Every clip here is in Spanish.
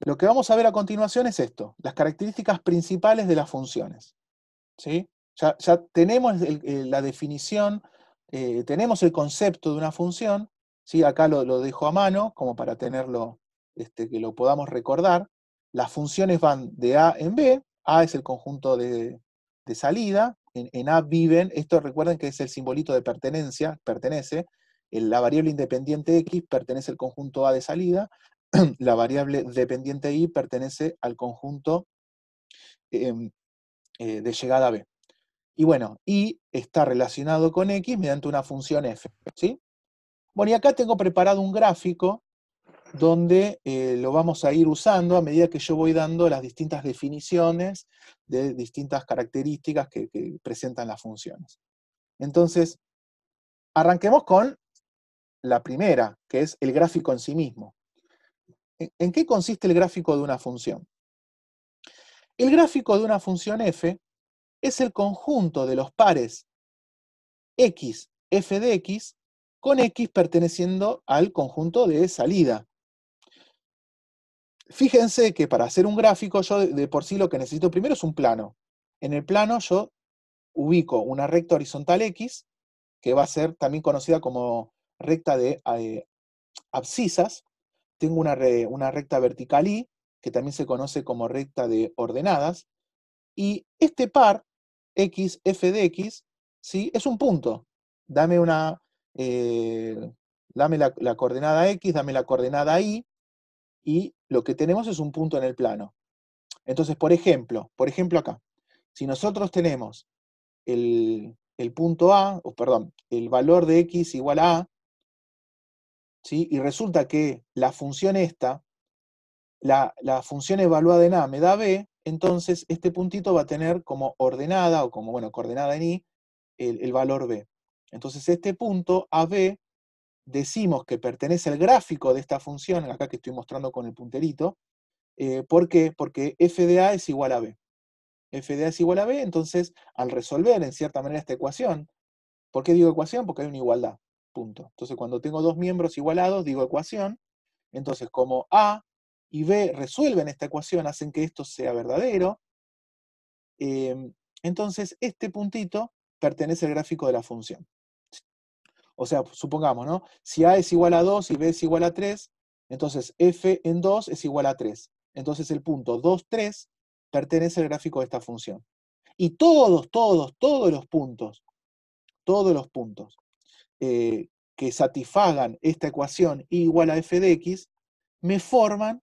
lo que vamos a ver a continuación es esto, las características principales de las funciones, ¿sí? Ya tenemos la definición, tenemos el concepto de una función, ¿sí? Acá lo dejo a mano, como para tenerlo, que lo podamos recordar. Las funciones van de A en B, A es el conjunto de salida, en A viven, esto recuerden que es el simbolito de pertenencia, pertenece, la variable independiente X pertenece al conjunto A de salida, la variable dependiente Y pertenece al conjunto de llegada B. Y bueno, Y está relacionado con X mediante una función F, ¿sí? Bueno, y acá tengo preparado un gráfico donde lo vamos a ir usando a medida que yo voy dando las distintas definiciones de distintas características que presentan las funciones. Entonces, arranquemos con la primera, que es el gráfico en sí mismo. ¿En qué consiste el gráfico de una función? El gráfico de una función f es el conjunto de los pares x, f de x, con x perteneciendo al conjunto de salida. Fíjense que para hacer un gráfico, yo de por sí lo que necesito primero es un plano. En el plano yo ubico una recta horizontal x, que va a ser también conocida como recta de abscisas. Tengo una recta vertical y, que también se conoce como recta de ordenadas. Y este par, x, f de x, ¿sí? Es un punto. Dame la coordenada x, dame la coordenada y lo que tenemos es un punto en el plano. Entonces, por ejemplo acá, si nosotros tenemos el punto A, o perdón, el valor de x igual a A, ¿sí? Y resulta que la función esta, la función evaluada en A me da B, entonces este puntito va a tener como ordenada, o como, bueno, coordenada en Y, el valor B. Entonces este punto AB, decimos que pertenece al gráfico de esta función, acá que estoy mostrando con el punterito. ¿Por qué? Porque f de A es igual a B. F de A es igual a B, entonces al resolver en cierta manera esta ecuación, ¿por qué digo ecuación? Porque hay una igualdad, punto. Entonces cuando tengo dos miembros igualados, digo ecuación. Entonces como A y B resuelven esta ecuación, hacen que esto sea verdadero, entonces este puntito pertenece al gráfico de la función. O sea, supongamos, ¿no? Si A es igual a 2 y B es igual a 3, entonces f en 2 es igual a 3. Entonces el punto 2, 3 pertenece al gráfico de esta función. Y todos los puntos que satisfagan esta ecuación I igual a f de x, me forman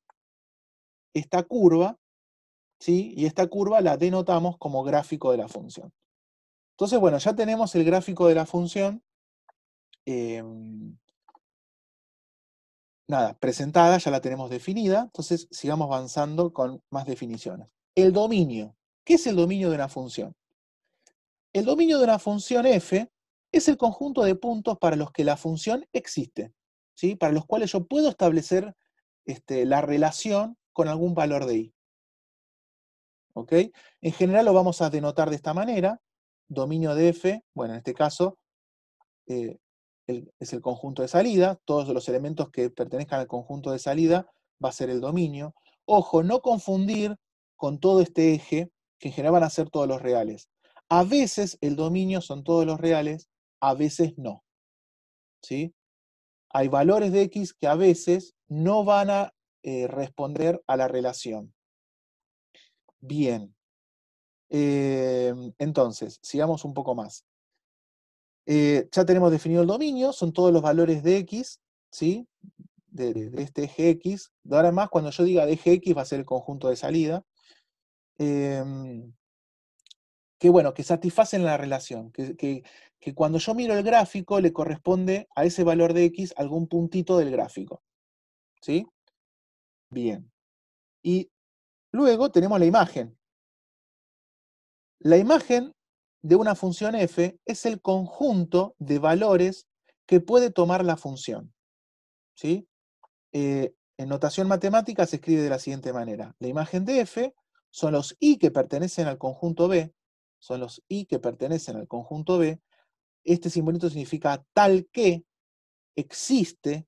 esta curva, ¿sí? Y esta curva la denotamos como gráfico de la función. Entonces, bueno, ya tenemos el gráfico de la función presentada, ya la tenemos definida, entonces sigamos avanzando con más definiciones. El dominio. ¿Qué es el dominio de una función? El dominio de una función f es el conjunto de puntos para los que la función existe, ¿sí? Para los cuales yo puedo establecer la relación con algún valor de i. ¿Ok? En general lo vamos a denotar de esta manera. Dominio de f, bueno, en este caso es el conjunto de salida. Todos los elementos que pertenezcan al conjunto de salida va a ser el dominio. Ojo, no confundir con todo este eje, que en general van a ser todos los reales. A veces el dominio son todos los reales, a veces no. ¿Sí? Hay valores de x que a veces no van a responder a la relación. Bien. Entonces, sigamos un poco más. Ya tenemos definido el dominio, son todos los valores de x, ¿sí? De este eje x. De ahora en más, cuando yo diga de eje x, va a ser el conjunto de salida. Que bueno, que satisfacen la relación. Que cuando yo miro el gráfico, le corresponde a ese valor de x algún puntito del gráfico. ¿Sí? Bien. Y luego tenemos la imagen. La imagen de una función f es el conjunto de valores que puede tomar la función. ¿Sí? En notación matemática se escribe de la siguiente manera. La imagen de f son los i que pertenecen al conjunto B, son los i que pertenecen al conjunto B. Este simbolito significa tal que existe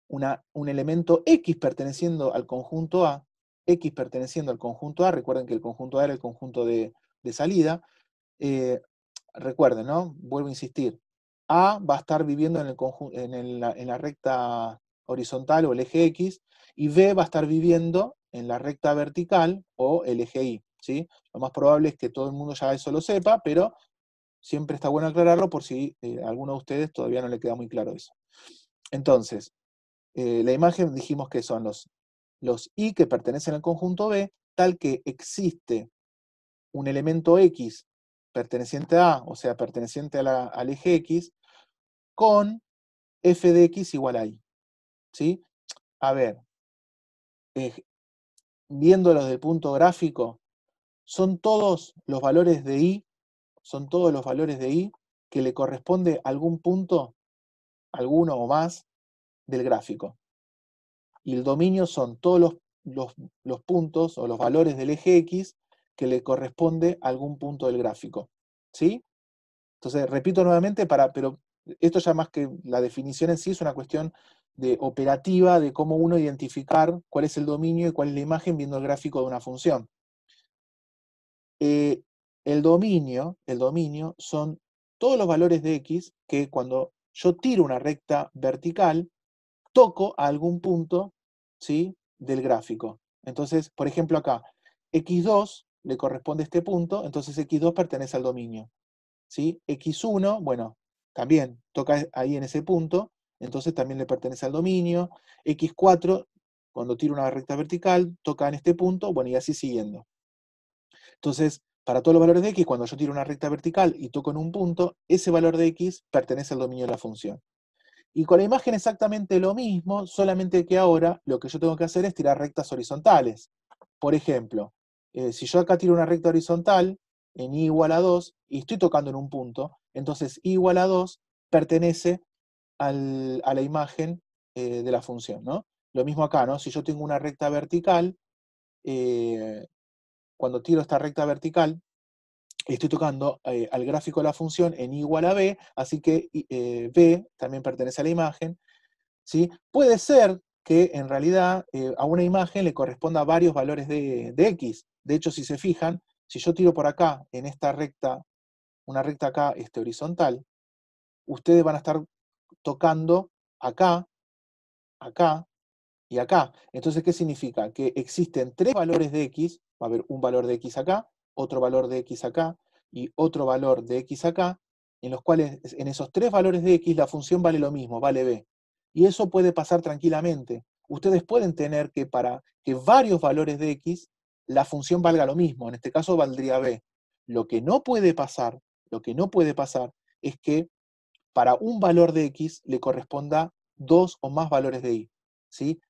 un elemento x perteneciendo al conjunto A, X perteneciendo al conjunto A, recuerden que el conjunto A era el conjunto de salida, recuerden, ¿no? Vuelvo a insistir, A va a estar viviendo en la recta horizontal o el eje X, y B va a estar viviendo en la recta vertical o el eje Y, ¿sí? Lo más probable es que todo el mundo ya eso lo sepa, pero siempre está bueno aclararlo por si a alguno de ustedes todavía no le queda muy claro eso. Entonces, la imagen dijimos que son los Y que pertenecen al conjunto B, tal que existe un elemento X perteneciente a A, o sea, perteneciente al eje X, con f de X igual a Y. ¿Sí? A ver, eh, viéndolo desde el punto gráfico, son todos los valores de Y, son todos los valores de Y que le corresponde algún punto, alguno o más, del gráfico. Y el dominio son todos los puntos o los valores del eje X que le corresponde a algún punto del gráfico. ¿Sí? Entonces, repito nuevamente, pero esto ya más que la definición en sí es una cuestión de operativa, de cómo uno identificar cuál es el dominio y cuál es la imagen viendo el gráfico de una función. El dominio son todos los valores de X que cuando yo tiro una recta vertical, toco a algún punto, ¿sí?, del gráfico. Entonces, por ejemplo acá, x2 le corresponde este punto, entonces x2 pertenece al dominio. ¿Sí? x1, bueno, también toca ahí en ese punto, entonces también le pertenece al dominio. x4, cuando tiro una recta vertical, toca en este punto, bueno, y así siguiendo. Entonces, para todos los valores de x, cuando yo tiro una recta vertical y toco en un punto, ese valor de x pertenece al dominio de la función. Y con la imagen exactamente lo mismo, solamente que ahora lo que yo tengo que hacer es tirar rectas horizontales. Por ejemplo, si yo acá tiro una recta horizontal en y igual a 2 y estoy tocando en un punto, entonces y igual a 2 pertenece a la imagen de la función, ¿no? Lo mismo acá, ¿no? Si yo tengo una recta vertical, eh, cuando tiro esta recta vertical, estoy tocando al gráfico de la función en y igual a b, así que b también pertenece a la imagen, ¿sí? Puede ser que en realidad a una imagen le corresponda varios valores de x. De hecho, si se fijan, si yo tiro por acá, en esta recta, una recta acá horizontal, ustedes van a estar tocando acá, acá y acá. Entonces, ¿qué significa? Que existen tres valores de x, va a haber un valor de x acá, otro valor de x acá y otro valor de x acá, en los cuales en esos tres valores de x la función vale lo mismo, vale b. Y eso puede pasar tranquilamente. Ustedes pueden tener que para que varios valores de x la función valga lo mismo, en este caso valdría b. Lo que no puede pasar, lo que no puede pasar es que para un valor de x le corresponda dos o más valores de y. ¿Sí?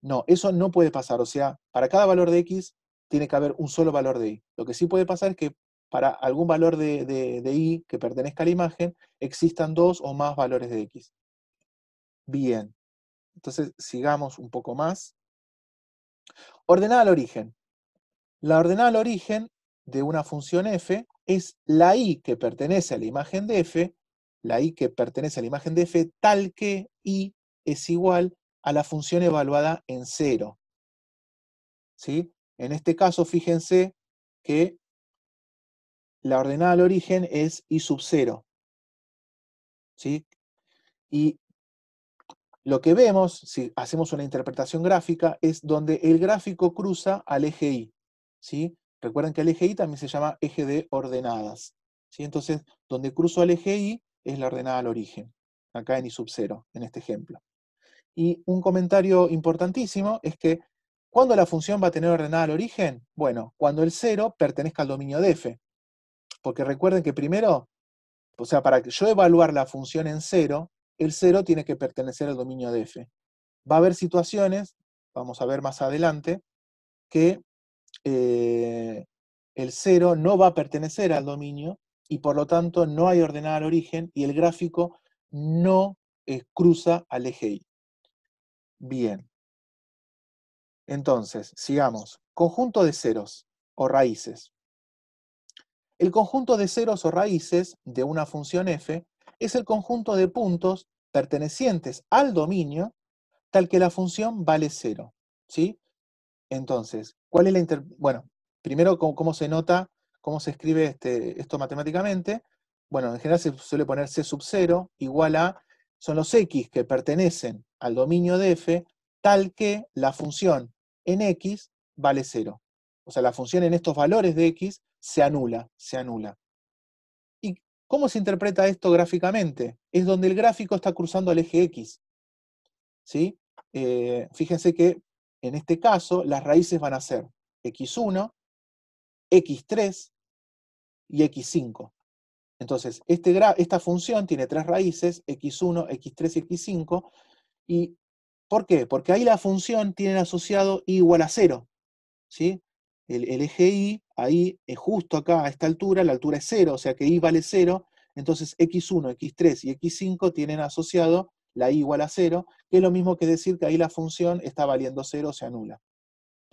No, eso no puede pasar. O sea, para cada valor de x tiene que haber un solo valor de y. Lo que sí puede pasar es que para algún valor de y que pertenezca a la imagen, existan dos o más valores de x. Bien, entonces sigamos un poco más. Ordenada al origen. La ordenada al origen de una función f es la y que pertenece a la imagen de f, la y que pertenece a la imagen de f, tal que y es igual a la función evaluada en 0. ¿Sí? En este caso, fíjense que la ordenada al origen es y sub 0. ¿Sí? Y lo que vemos, si hacemos una interpretación gráfica, es donde el gráfico cruza al eje y. ¿Sí? Recuerden que el eje y también se llama eje de ordenadas. ¿Sí? Entonces, donde cruzo al eje y es la ordenada al origen. Acá en y sub 0, en este ejemplo. Y un comentario importantísimo es que, ¿cuándo la función va a tener ordenada al origen? Bueno, cuando el 0 pertenezca al dominio de f. Porque recuerden que primero, o sea, para que yo evaluar la función en 0, el 0 tiene que pertenecer al dominio de f. Va a haber situaciones, vamos a ver más adelante, que el 0 no va a pertenecer al dominio y por lo tanto no hay ordenada al origen y el gráfico no cruza al eje y. Bien. Entonces, sigamos. Conjunto de ceros o raíces. El conjunto de ceros o raíces de una función f es el conjunto de puntos pertenecientes al dominio tal que la función vale 0. ¿Sí? Entonces, ¿cuál es la bueno, primero, ¿cómo se nota, cómo se escribe esto matemáticamente? Bueno, en general se suele poner C sub 0 igual a, son los X que pertenecen al dominio de F, tal que la función en X vale 0. O sea, la función en estos valores de X se anula, se anula. ¿Y cómo se interpreta esto gráficamente? Es donde el gráfico está cruzando al eje X. ¿Sí? Fíjense que en este caso las raíces van a ser x1, x3 y x5. Entonces, esta función tiene tres raíces, x1, x3 y x5. ¿Y por qué? Porque ahí la función tiene asociado y igual a 0. ¿Sí? El eje y, ahí, justo acá a esta altura, la altura es 0, o sea que y vale 0. Entonces x1, x3 y x5 tienen asociado la y igual a 0, que es lo mismo que decir que ahí la función está valiendo 0, se anula.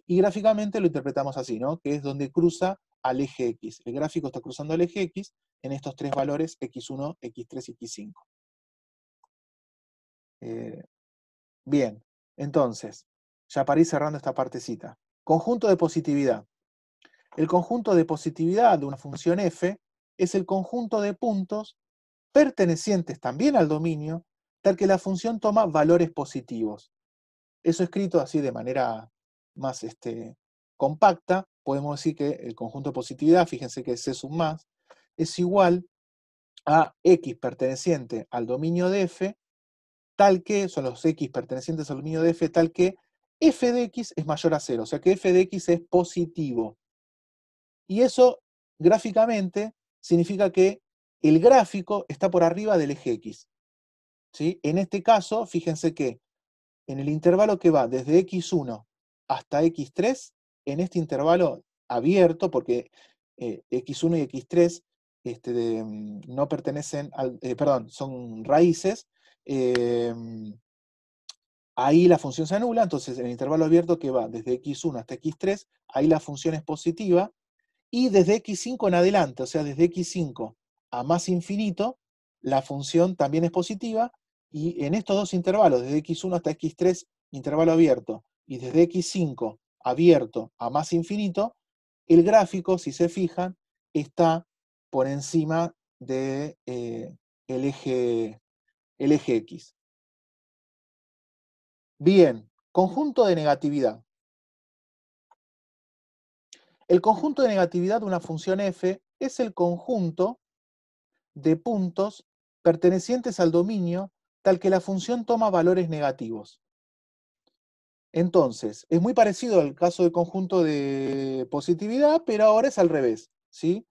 Y gráficamente lo interpretamos así, ¿no? Que es donde cruza al eje X. El gráfico está cruzando al eje X en estos tres valores, x1, x3 y x5. Bien, entonces, ya para ir cerrando esta partecita. Conjunto de positividad. El conjunto de positividad de una función f es el conjunto de puntos pertenecientes también al dominio, tal que la función toma valores positivos. Eso escrito así de manera más compacta, podemos decir que el conjunto de positividad, fíjense que es C sub más, es igual a X perteneciente al dominio de F, tal que, son los X pertenecientes al dominio de F, tal que f de X es mayor a 0, o sea que f de X es positivo. Y eso, gráficamente, significa que el gráfico está por arriba del eje X. ¿Sí? En este caso, fíjense que en el intervalo que va desde x1 hasta x3, en este intervalo abierto, porque x1 y x3 no pertenecen al, perdón, son raíces, ahí la función se anula, entonces en el intervalo abierto que va desde x1 hasta x3, ahí la función es positiva, y desde x5 en adelante, o sea, desde x5 a más infinito, la función también es positiva, y en estos dos intervalos, desde x1 hasta x3, intervalo abierto, y desde x5 abierto a más infinito, el gráfico, si se fijan, está por encima de, el eje X. Bien, conjunto de negatividad. El conjunto de negatividad de una función f es el conjunto de puntos pertenecientes al dominio tal que la función toma valores negativos. Entonces, es muy parecido al caso del conjunto de positividad, pero ahora es al revés, ¿sí?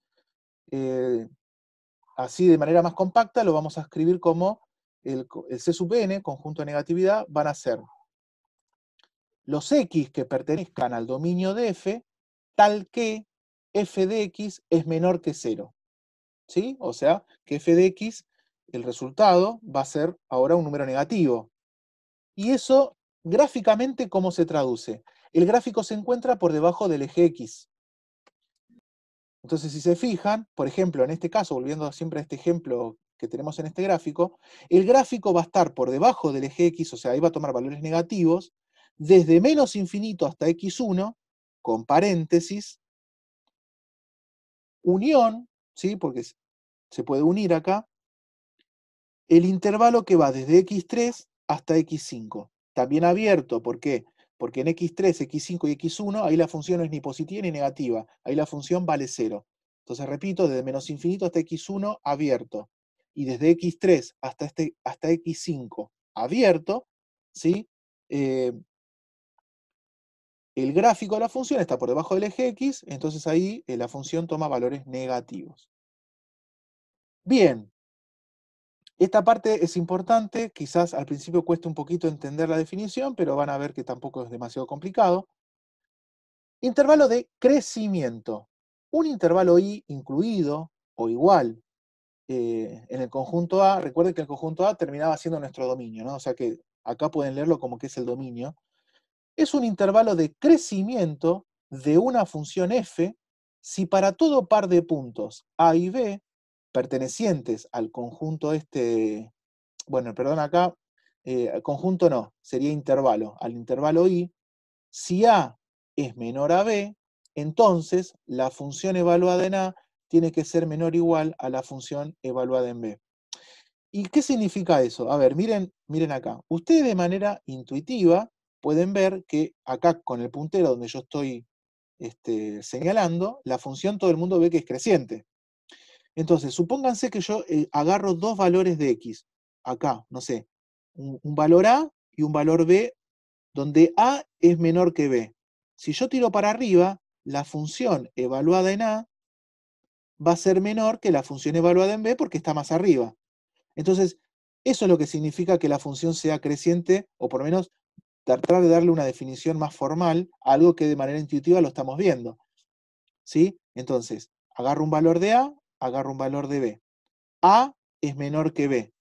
Así de manera más compacta lo vamos a escribir como el C sub n, conjunto de negatividad, van a ser los X que pertenezcan al dominio de f, tal que f de X es menor que 0. ¿Sí? O sea, que f de X, el resultado va a ser ahora un número negativo. Y eso, gráficamente, ¿cómo se traduce? El gráfico se encuentra por debajo del eje X. Entonces, si se fijan, por ejemplo, en este caso, volviendo siempre a este ejemplo que tenemos en este gráfico, el gráfico va a estar por debajo del eje X, o sea, ahí va a tomar valores negativos, desde menos infinito hasta x1, con paréntesis, unión, ¿sí? Porque se puede unir acá, el intervalo que va desde x3 hasta x5. También abierto, ¿por qué? Porque en x3, x5 y x1, ahí la función no es ni positiva ni negativa, ahí la función vale 0. Entonces repito, desde menos infinito hasta x1 abierto, y desde x3 hasta x5 abierto, ¿sí? El gráfico de la función está por debajo del eje X, entonces ahí la función toma valores negativos. Bien, esta parte es importante, quizás al principio cueste un poquito entender la definición, pero van a ver que tampoco es demasiado complicado. Intervalo de crecimiento. Un intervalo i incluido o igual en el conjunto A, recuerden que el conjunto A terminaba siendo nuestro dominio, ¿no? O sea que acá pueden leerlo como que es el dominio. Es un intervalo de crecimiento de una función f si para todo par de puntos A y B pertenecientes al conjunto bueno, perdón, acá, conjunto no, sería intervalo, al intervalo I, si A es menor a B, entonces la función evaluada en A tiene que ser menor o igual a la función evaluada en B. ¿Y qué significa eso? A ver, miren acá. Ustedes de manera intuitiva pueden ver que acá con el puntero donde yo estoy señalando, la función todo el mundo ve que es creciente. Entonces, supónganse que yo agarro dos valores de X. Acá, no sé, un valor A y un valor B, donde A es menor que B. Si yo tiro para arriba, la función evaluada en A va a ser menor que la función evaluada en B porque está más arriba. Entonces, eso es lo que significa que la función sea creciente, o por lo menos tratar de darle una definición más formal a algo que de manera intuitiva lo estamos viendo. ¿Sí? Entonces, agarro un valor de A, agarro un valor de B. A es menor que B.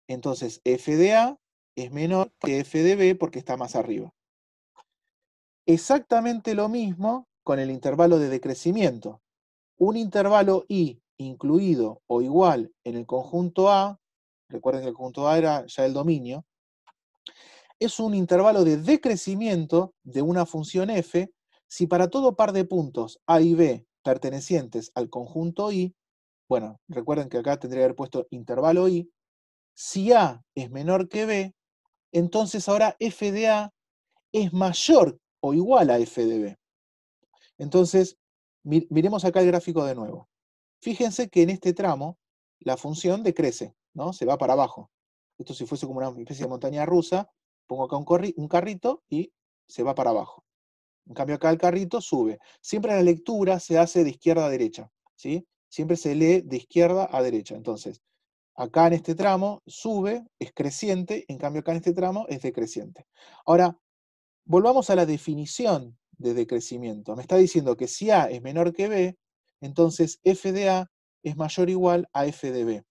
Entonces, f de A es menor que f de B porque está más arriba. Exactamente lo mismo con el intervalo de decrecimiento. Un intervalo I incluido o igual en el conjunto A, recuerden que el conjunto A era ya el dominio, es un intervalo de decrecimiento de una función f si para todo par de puntos A y B pertenecientes al conjunto I, bueno, recuerden que acá tendría que haber puesto intervalo I, si A es menor que B, entonces ahora f de A es mayor o igual a f de B. Entonces, miremos acá el gráfico de nuevo. Fíjense que en este tramo la función decrece, ¿no? Se va para abajo. Esto si fuese como una especie de montaña rusa, pongo acá un carrito y se va para abajo. En cambio acá el carrito sube. Siempre la lectura se hace de izquierda a derecha, ¿sí? Siempre se lee de izquierda a derecha. Entonces, acá en este tramo sube, es creciente, en cambio acá en este tramo es decreciente. Ahora, volvamos a la definición de decrecimiento. Me está diciendo que si A es menor que B, entonces f de A es mayor o igual a f de B.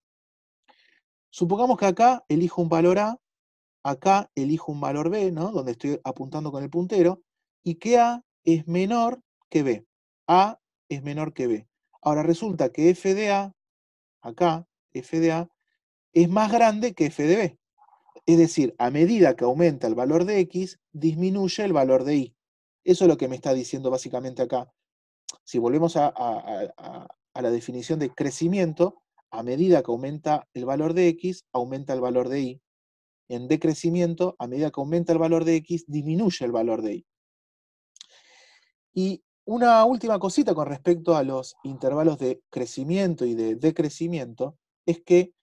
Supongamos que acá elijo un valor A, acá elijo un valor B, ¿no? Donde estoy apuntando con el puntero, y que A es menor que B. A es menor que B. Ahora resulta que f de A, acá, f de A, es más grande que f de B. Es decir, a medida que aumenta el valor de X, disminuye el valor de Y. Eso es lo que me está diciendo básicamente acá. Si volvemos a la definición de crecimiento, a medida que aumenta el valor de X, aumenta el valor de Y. En decrecimiento, a medida que aumenta el valor de X, disminuye el valor de Y. Y una última cosita con respecto a los intervalos de crecimiento y de decrecimiento, es que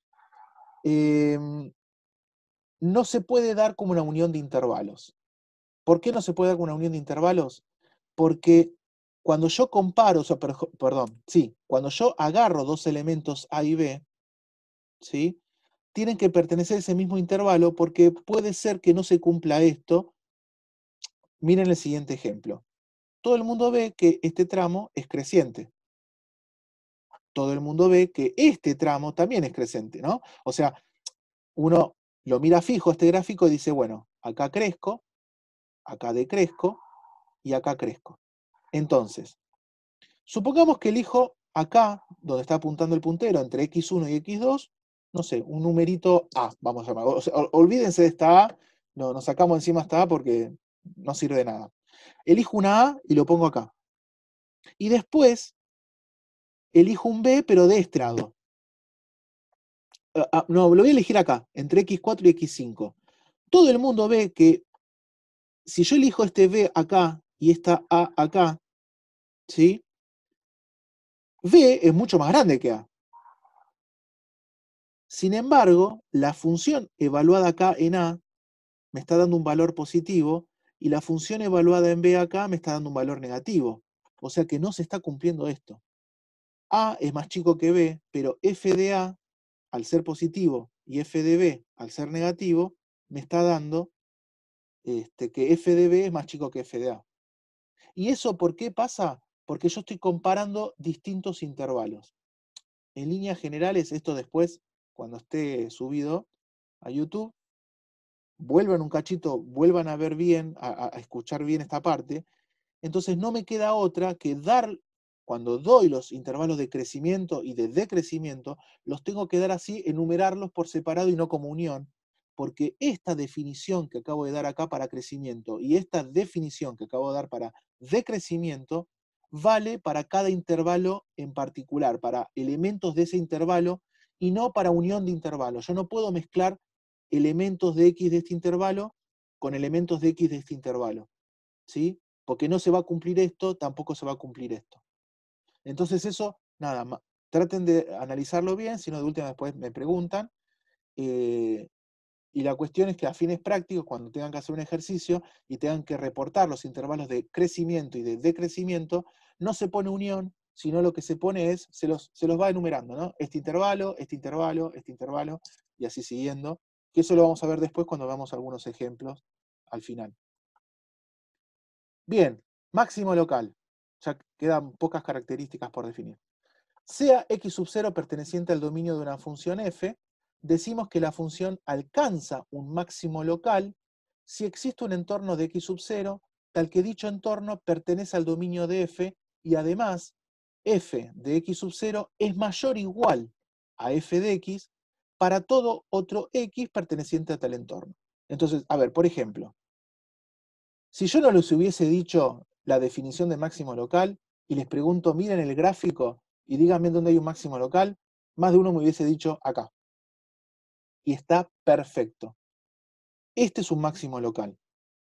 no se puede dar como una unión de intervalos. ¿Por qué no se puede dar como una unión de intervalos? Porque cuando yo comparo, o sea, perdón, sí, cuando yo agarro dos elementos A y B, ¿sí? Tienen que pertenecer a ese mismo intervalo porque puede ser que no se cumpla esto. Miren el siguiente ejemplo. Todo el mundo ve que este tramo es creciente. Todo el mundo ve que este tramo también es creciente, ¿no? O sea, uno lo mira fijo este gráfico y dice, bueno, acá crezco, acá decrezco y acá crezco. Entonces, supongamos que elijo acá, donde está apuntando el puntero, entre x1 y x2, no sé, un numerito A, vamos a llamar. O sea, olvídense de esta A, no, nos sacamos encima esta A porque no sirve de nada. Elijo una A y lo pongo acá. Y después elijo un B, pero de este lado. No, lo voy a elegir acá, entre x4 y x5. Todo el mundo ve que si yo elijo este B acá y esta A acá, ¿sí? B es mucho más grande que A. Sin embargo, la función evaluada acá en A me está dando un valor positivo y la función evaluada en B acá me está dando un valor negativo. O sea que no se está cumpliendo esto. A es más chico que B, pero f de A, al ser positivo, y f de B, al ser negativo, me está dando que f de B es más chico que f de A. ¿Y eso por qué pasa? Porque yo estoy comparando distintos intervalos. En líneas generales, esto después, cuando esté subido a YouTube, vuelvan un cachito, vuelvan a ver bien, a escuchar bien esta parte. Entonces no me queda otra que dar, cuando doy los intervalos de crecimiento y de decrecimiento, los tengo que dar así, enumerarlos por separado y no como unión, porque esta definición que acabo de dar acá para crecimiento y esta definición que acabo de dar para decrecimiento vale para cada intervalo en particular, para elementos de ese intervalo y no para unión de intervalos. Yo no puedo mezclar elementos de X de este intervalo con elementos de X de este intervalo, ¿sí? Porque no se va a cumplir esto, tampoco se va a cumplir esto. Entonces eso, nada, traten de analizarlo bien, si no de última después me preguntan. Y la cuestión es que a fines prácticos, cuando tengan que hacer un ejercicio y tengan que reportar los intervalos de crecimiento y de decrecimiento, no se pone unión, sino lo que se pone es, se los va enumerando, ¿no? Este intervalo, este intervalo, este intervalo, y así siguiendo, que eso lo vamos a ver después cuando veamos algunos ejemplos al final. Bien, máximo local. Ya quedan pocas características por definir. Sea x sub 0 perteneciente al dominio de una función f, decimos que la función alcanza un máximo local si existe un entorno de x sub 0 tal que dicho entorno pertenece al dominio de f y además f de x sub 0 es mayor o igual a f de x para todo otro x perteneciente a tal entorno. Entonces, a ver, por ejemplo, si yo no les hubiese dicho la definición de máximo local y les pregunto, miren el gráfico y díganme dónde hay un máximo local, más de uno me hubiese dicho acá. Y está perfecto. Este es un máximo local.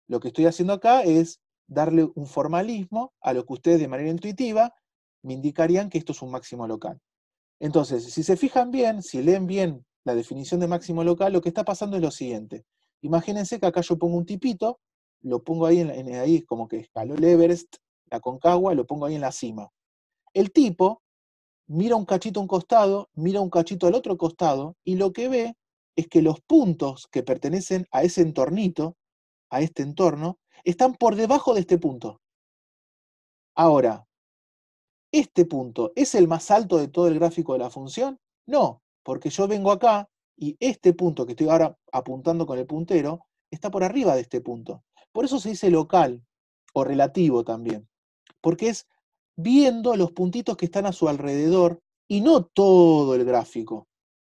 Lo que estoy haciendo acá es darle un formalismo a lo que ustedes de manera intuitiva me indicarían que esto es un máximo local. Entonces, si se fijan bien, si leen bien la definición de máximo local, lo que está pasando es lo siguiente. Imagínense que acá yo pongo un tipito, lo pongo ahí, ahí como que escaló el Everest, la Concagua, lo pongo ahí en la cima. El tipo mira un cachito a un costado, mira un cachito al otro costado, y lo que ve es que los puntos que pertenecen a ese entornito, a este entorno, están por debajo de este punto. Ahora, ¿este punto es el más alto de todo el gráfico de la función? No, porque yo vengo acá y este punto que estoy ahora apuntando con el puntero está por arriba de este punto. Por eso se dice local o relativo también, porque es viendo los puntitos que están a su alrededor y no todo el gráfico,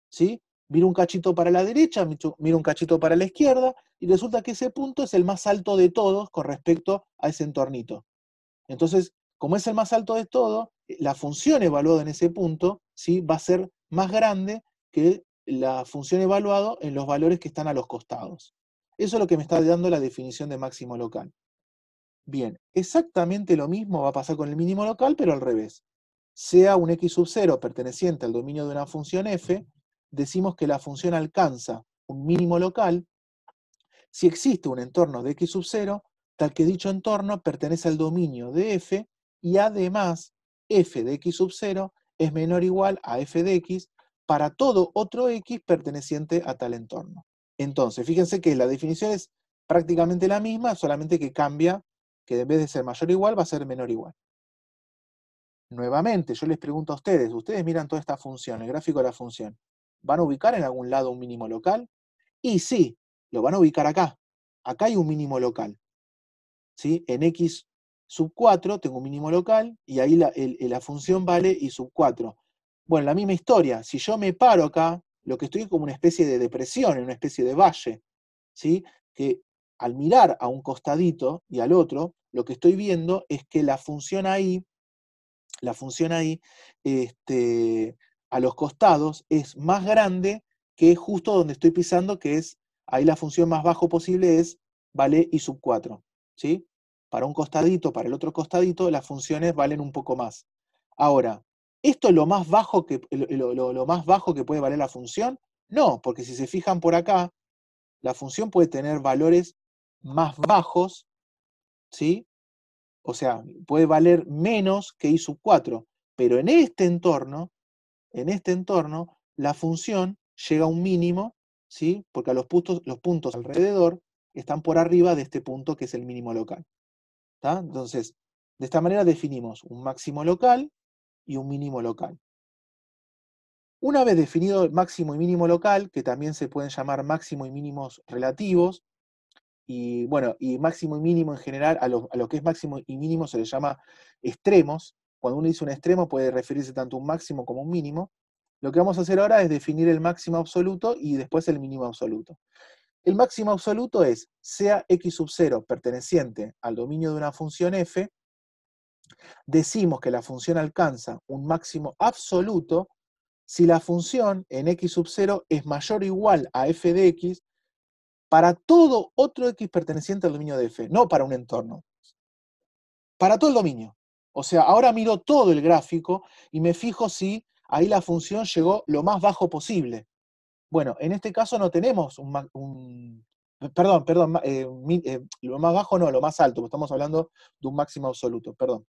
¿sí? Miro un cachito para la derecha, miro un cachito para la izquierda y resulta que ese punto es el más alto de todos con respecto a ese entornito. Entonces, como es el más alto de todo, la función evaluada en ese punto, ¿sí?, va a ser más grande que la función evaluada en los valores que están a los costados. Eso es lo que me está dando la definición de máximo local. Bien, exactamente lo mismo va a pasar con el mínimo local, pero al revés. Sea un x sub 0 perteneciente al dominio de una función f, decimos que la función alcanza un mínimo local si existe un entorno de x sub 0, tal que dicho entorno pertenece al dominio de f y además f de x sub 0 es menor o igual a f de x para todo otro x perteneciente a tal entorno. Entonces, fíjense que la definición es prácticamente la misma, solamente que cambia, que en vez de ser mayor o igual va a ser menor o igual. Nuevamente, yo les pregunto a ustedes miran toda esta función, el gráfico de la función, ¿van a ubicar en algún lado un mínimo local? Y sí, lo van a ubicar acá. Acá hay un mínimo local, ¿sí? En x sub 4 tengo un mínimo local y ahí la función vale y sub 4. Bueno, la misma historia. Si yo me paro acá, lo que estoy es como una especie de depresión, en una especie de valle, ¿sí? Que al mirar a un costadito y al otro, lo que estoy viendo es que la función ahí, a los costados es más grande que justo donde estoy pisando, que es, ahí la función más bajo posible es vale y sub 4, ¿sí? Para un costadito, para el otro costadito, las funciones valen un poco más. Ahora, ¿esto es lo más bajo lo más bajo que puede valer la función? No, porque si se fijan por acá, la función puede tener valores más bajos, ¿sí? O sea, puede valer menos que i sub 4, pero en este entorno, la función llega a un mínimo, ¿sí? Porque los puntos alrededor están por arriba de este punto que es el mínimo local. ¿Tá? Entonces, de esta manera definimos un máximo local y un mínimo local. Una vez definido el máximo y mínimo local, que también se pueden llamar máximo y mínimos relativos, y bueno, y máximo y mínimo en general, a lo que es máximo y mínimo se le llama extremos. Cuando uno dice un extremo puede referirse tanto a un máximo como a un mínimo. Lo que vamos a hacer ahora es definir el máximo absoluto y después el mínimo absoluto. El máximo absoluto es, sea x sub 0 perteneciente al dominio de una función f, decimos que la función alcanza un máximo absoluto si la función en x sub 0 es mayor o igual a f de x para todo otro x perteneciente al dominio de f, no para un entorno, para todo el dominio. O sea, ahora miro todo el gráfico y me fijo si ahí la función llegó lo más bajo posible. Bueno, en este caso no tenemos lo más bajo no, lo más alto, porque estamos hablando de un máximo absoluto, perdón.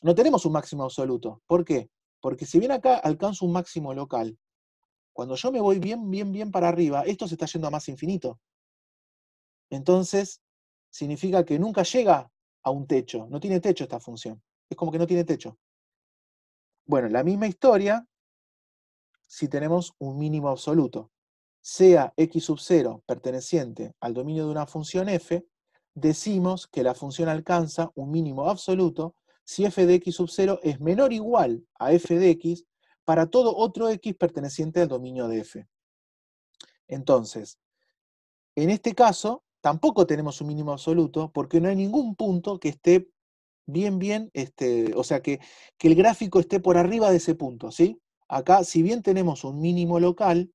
No tenemos un máximo absoluto. ¿Por qué? Porque si bien acá alcanzo un máximo local, cuando yo me voy bien para arriba, esto se está yendo a más infinito. Entonces, significa que nunca llega a un techo. No tiene techo esta función. Es como que no tiene techo. Bueno, la misma historia si tenemos un mínimo absoluto. Sea x sub 0 perteneciente al dominio de una función f, decimos que la función alcanza un mínimo absoluto si f de x sub 0 es menor o igual a f de x para todo otro x perteneciente al dominio de f. Entonces, en este caso, tampoco tenemos un mínimo absoluto porque no hay ningún punto que esté o sea, que el gráfico esté por arriba de ese punto, ¿sí? Acá, si bien tenemos un mínimo local,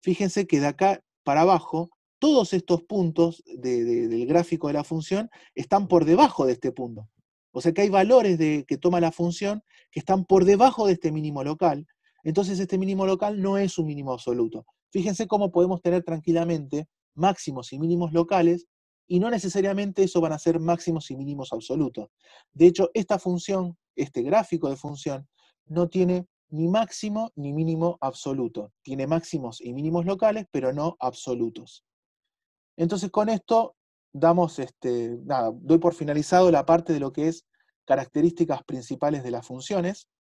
fíjense que de acá para abajo, todos estos puntos del gráfico de la función están por debajo de este punto. O sea que hay valores que toma la función que están por debajo de este mínimo local. Entonces este mínimo local no es un mínimo absoluto. Fíjense cómo podemos tener tranquilamente máximos y mínimos locales y no necesariamente eso van a ser máximos y mínimos absolutos. De hecho, esta función, este gráfico de función, no tiene ni máximo ni mínimo absoluto. Tiene máximos y mínimos locales, pero no absolutos. Entonces con esto doy por finalizado la parte de lo que es características principales de las funciones.